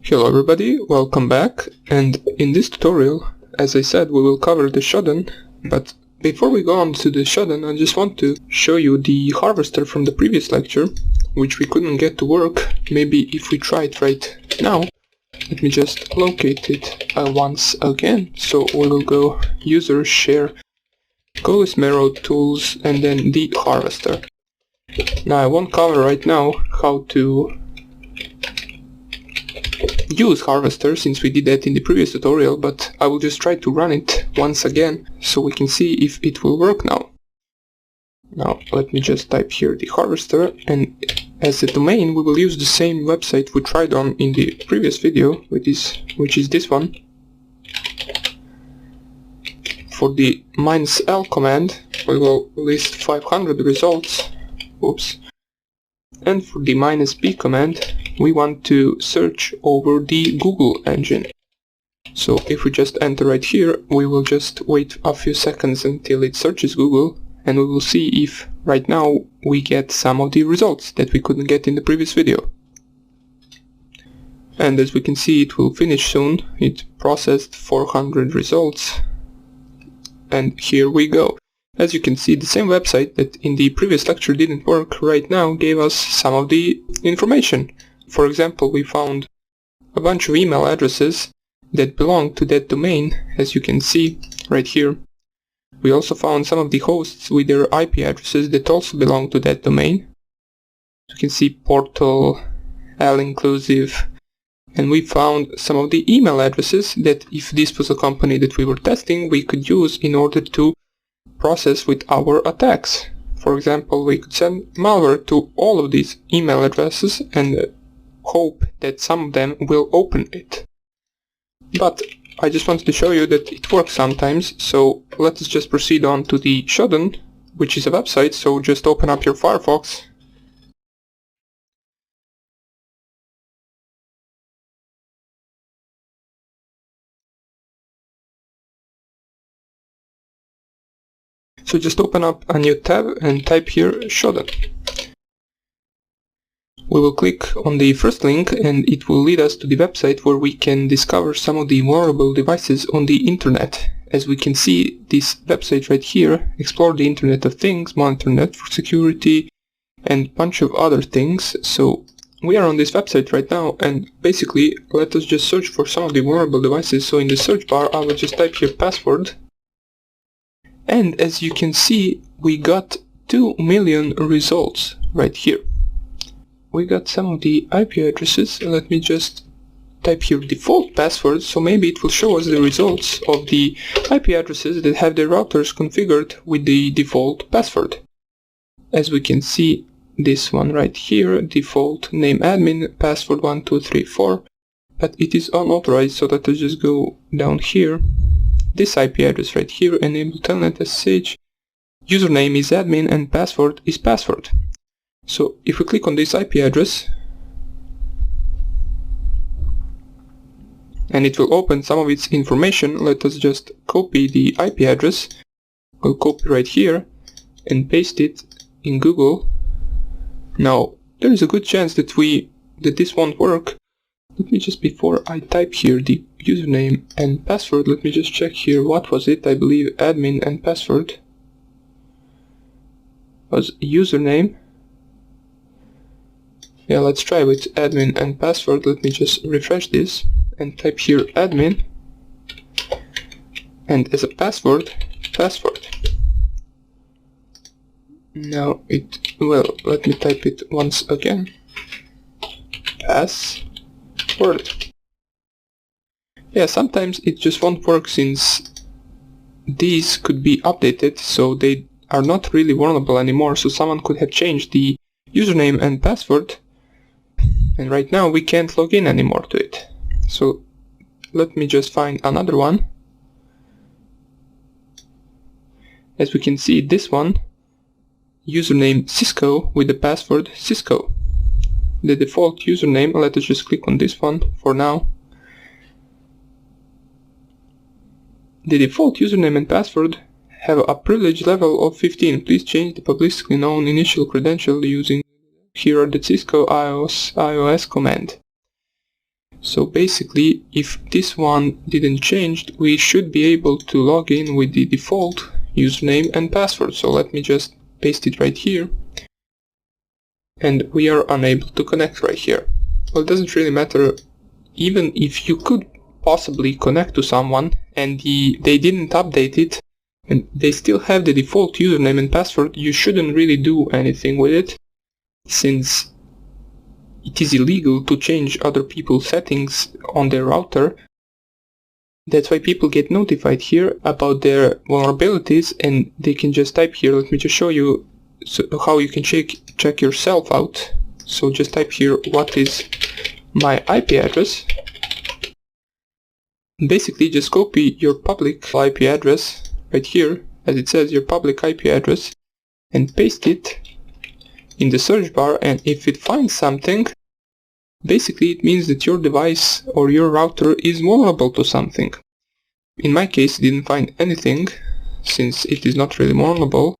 Hello everybody, welcome back, and in this tutorial, as I said, we will cover the Shodan, but before we go on to the Shodan, I just want to show you the harvester from the previous lecture, which we couldn't get to work. Maybe if we try it right now, let me just locate it once again. So we will go user, share, go with Marrow tools, and then the harvester. Now I won't cover right now how to use harvester, since we did that in the previous tutorial, but I will just try to run it once again so we can see if it will work now. Now let me just type here the harvester, and as a domain we will use the same website we tried on in the previous video, which is this one. For the -l command we will list 500 results. Oops. And for the -b command we want to search over the Google engine. So if we just enter right here, we will just wait a few seconds until it searches Google, and we will see if right now we get some of the results that we couldn't get in the previous video. And as we can see, it will finish soon. It processed 400 results, and here we go. As you can see, the same website that in the previous lecture didn't work right now gave us some of the information. For example, we found a bunch of email addresses that belong to that domain, as you can see right here. We also found some of the hosts with their IP addresses that also belong to that domain. You can see portal, all-inclusive, and we found some of the email addresses that, if this was a company that we were testing, we could use in order to process with our attacks. For example, we could send malware to all of these email addresses and hope that some of them will open it. But I just wanted to show you that it works sometimes, so let's just proceed on to the Shodan, which is a website. So just open up your Firefox. So just open up a new tab and type here Shodan. We will click on the first link and it will lead us to the website where we can discover some of the vulnerable devices on the internet. As we can see, this website right here, explore the Internet of Things, monitor network security, and a bunch of other things. So we are on this website right now, and basically let us just search for some of the vulnerable devices. So in the search bar I will just type here password. And as you can see, we got 2 million results right here. We got some of the IP addresses. Let me just type here default password, so maybe it will show us the results of the IP addresses that have their routers configured with the default password. As we can see, this one right here, default name admin, password 1234, but it is unauthorized, so let us just go down here. This IP address right here, enable telnet SSH, username is admin and password is password. So if we click on this IP address, and it will open some of its information, let us just copy the IP address. We'll copy right here and paste it in Google. Now there is a good chance that this won't work. Let me just, before I type here the username and password, let me just check here. What was it? I believe admin and password was username. Yeah, let's try with admin and password. Let me just refresh this and type here admin, and as a password, password. Now let me type it once again. Password. Yeah, sometimes it just won't work, since these could be updated, so they are not really vulnerable anymore. So someone could have changed the username and password, and right now we can't log in anymore to it. So let me just find another one. As we can see, this one, username Cisco with the password Cisco. The default username, let us just click on this one for now. The default username and password have a privilege level of 15. Please change the publicly known initial credential using here the Cisco iOS command. So basically, if this one didn't change, we should be able to log in with the default username and password. So let me just paste it right here. And we are unable to connect right here. Well, it doesn't really matter. Even if you could possibly connect to someone and they didn't update it and they still have the default username and password, you shouldn't really do anything with it, since it is illegal to change other people's settings on their router. That's why people get notified here about their vulnerabilities, and they can just type here. Let me just show you how you can check yourself out. So just type here, what is my IP address? Basically just copy your public IP address right here, as it says, your public IP address, and paste it in the search bar, and if it finds something, basically it means that your device or your router is vulnerable to something. In my case it didn't find anything, since it is not really vulnerable,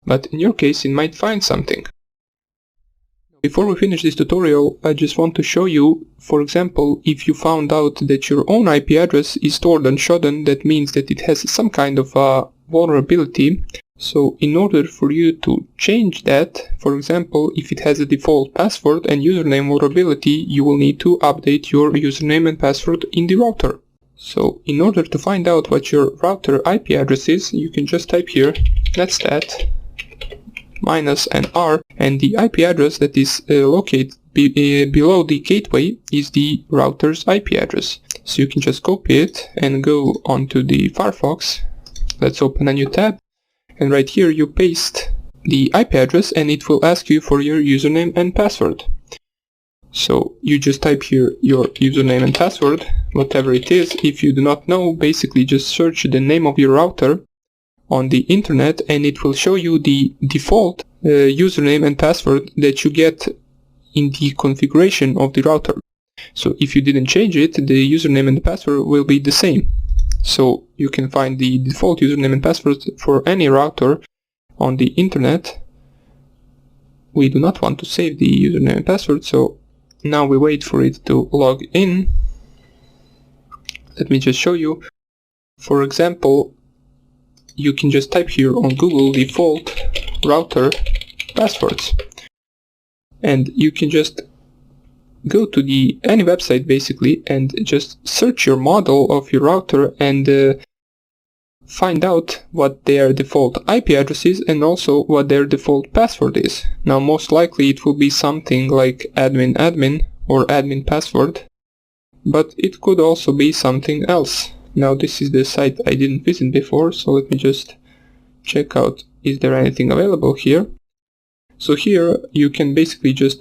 but in your case it might find something. Before we finish this tutorial, I just want to show you, for example, if you found out that your own IP address is stored on Shodan, that means that it has some kind of vulnerability. So in order for you to change that, for example, if it has a default password and username vulnerability, you will need to update your username and password in the router. So in order to find out what your router IP address is, you can just type here netstat -r, and the IP address that is located below the gateway is the router's IP address. So you can just copy it and go onto the Firefox. Let's open a new tab. And right here you paste the IP address and it will ask you for your username and password. So you just type here your username and password, whatever it is. If you do not know, basically just search the name of your router on the internet and it will show you the default username and password that you get in the configuration of the router. So if you didn't change it, the username and the password will be the same. So you can find the default username and password for any router on the internet. We do not want to save the username and password, so now we wait for it to log in. Let me just show you. For example, you can just type here on Google default router passwords, and you can just go to any website basically and just search your model of your router and find out what their default IP address is and also what their default password is. Now most likely it will be something like admin or admin password, but it could also be something else. Now this is the site I didn't visit before, so let me just check out, is there anything available here? So here you can basically just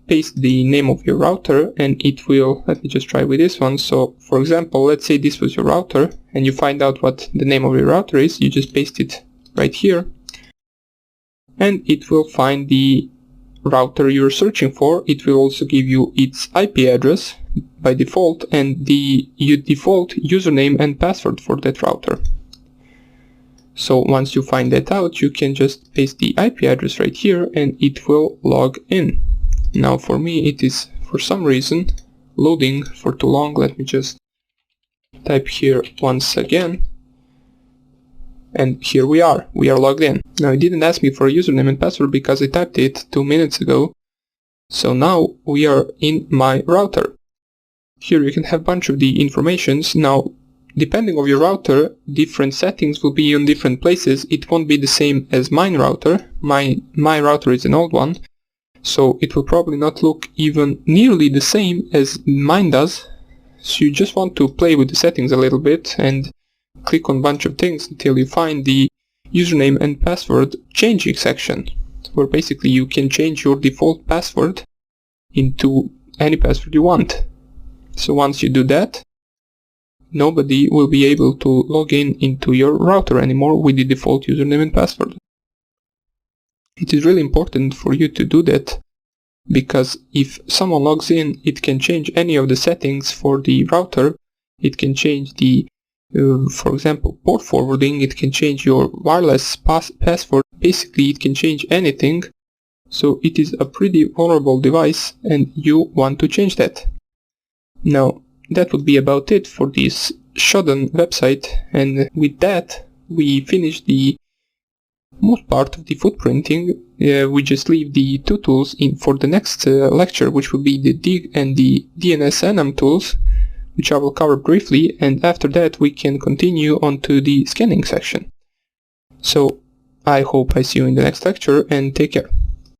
paste the name of your router and it will, let me just try with this one. So for example, let's say this was your router and you find out what the name of your router is, you just paste it right here and it will find the router you're searching for. It will also give you its IP address by default and the default username and password for that router. So once you find that out, you can just paste the IP address right here and it will log in. Now for me it is for some reason loading for too long. Let me just type here once again and here we are logged in. Now it didn't ask me for a username and password because I typed it 2 minutes ago. So now we are in my router. Here you can have a bunch of the informations. Now depending on your router, different settings will be on different places. It won't be the same as mine router. My router is an old one, so it will probably not look even nearly the same as mine does. So you just want to play with the settings a little bit and click on a bunch of things until you find the username and password changing section, where basically you can change your default password into any password you want. So once you do that, nobody will be able to log in into your router anymore with the default username and password. It is really important for you to do that, because if someone logs in, it can change any of the settings for the router. It can change the, for example, port forwarding, it can change your wireless password, basically it can change anything. So it is a pretty vulnerable device and you want to change that. Now, that would be about it for this Shodan website, and with that we finish the most part of the footprinting. We just leave the two tools in for the next lecture, which will be the dig and the DNS-enum tools, which I will cover briefly, and after that we can continue on to the scanning section. So I hope I see you in the next lecture, and take care.